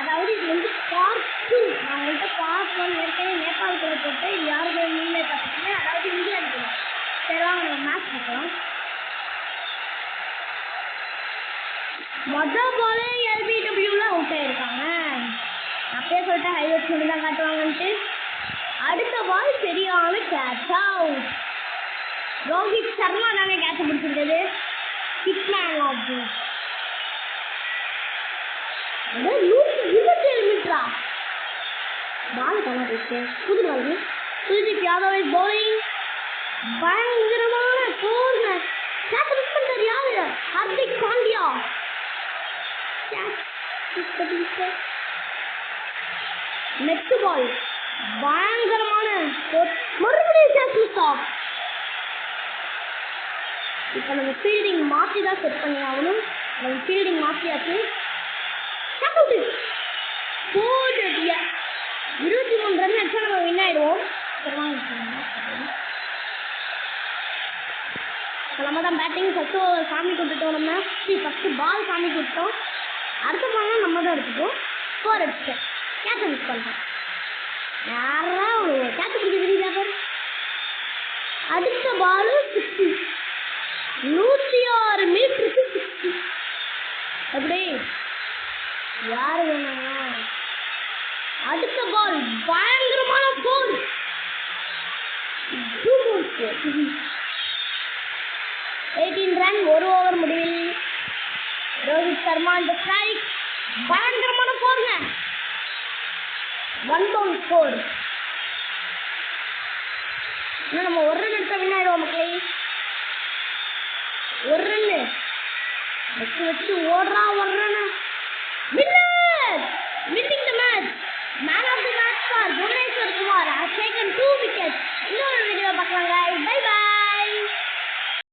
அதாவது இது வந்து பார்ட் 2. நான் உங்கள்கிட்ட பார்ட் 1 ஏற்கனவே நேபாள் கூட போட்டு இது யாருக்கு நீங்களே பார்த்துக்கீங்க. அதாவது இந்தியா கூட. சரி வாங்க நம்ம மேட்ச் பார்க்கலாம். மொதல் பாலே LBWல அவுட் ஆயிருக்காங்க. அப்படியே சொல்லிட்டு ஹைலைட்ஸ் மட்டும் தான் காட்டுவாங்கன்ட்டு. அடுத்த பால் சரியான கேட்ச் அவுட். ரோஹித் சர்மா தானே கேட்ச் பிடிச்சிருந்தது. ஹிட்மேன் ஆஃப் 127 மீட்டரா பால் தானே இருக்கு. புது பால் குல்தீப் யாதவ் இஸ் பவுலிங். பயங்கரமான போர்ங்க. கேட்ச் மிஸ் பண்றாரு யாரு? ஹர்திக் பாண்டியா. நெக்ஸ்ட் பால் பயங்கரமான மறுபடியும் கேட்ச் மிஸ் ஆஃப். இப்போ நம்ம ஃபீல்டிங் மாற்றி தான் செட் பண்ணி ஆகணும். நம்ம ஃபீல்டிங் மாற்றியாச்சு. 23 ரன் அடிச்சா நம்ம வின் ஆயிடுவோம். நம்ம தான் பேட்டிங் ஃபர்ஸ்ட் சாமி கொடுத்துட்டோம். நம்ம ஃபர்ஸ்ட் பால் சாமி கொடுத்தோம். அடுத்த பால் நம்ம தான் எடுத்துட்டோம். 4 அடிச்சிட்டேன். கேட்ச மிஸ் பண்ணிட்டோம். யாரா கேட்ச பிடிக்க தெரியுதா பாரு. அடுத்த பால் 60. 106 மீட்டருக்கு 60. எப்படி யாரு வேணும்? அடுத்த பால் பயங்கரமான போர். 18 ரன் 1 ஓவர் முடிவில். ரோஹித் சர்மா இந்த ஸ்ட்ரைக் பயங்கரமான போருங்க. 1 down score. இன்னும் நம்ம ஒரு ரன் எடுத்தா வின் ஆயிடுவோம் மக்களே. ஒரு ரன்னு வச்சு ஓடுறா ஒரு run. Winning the match. Man of the match for Bhuvneshwar Kumar has taken 2 wickets in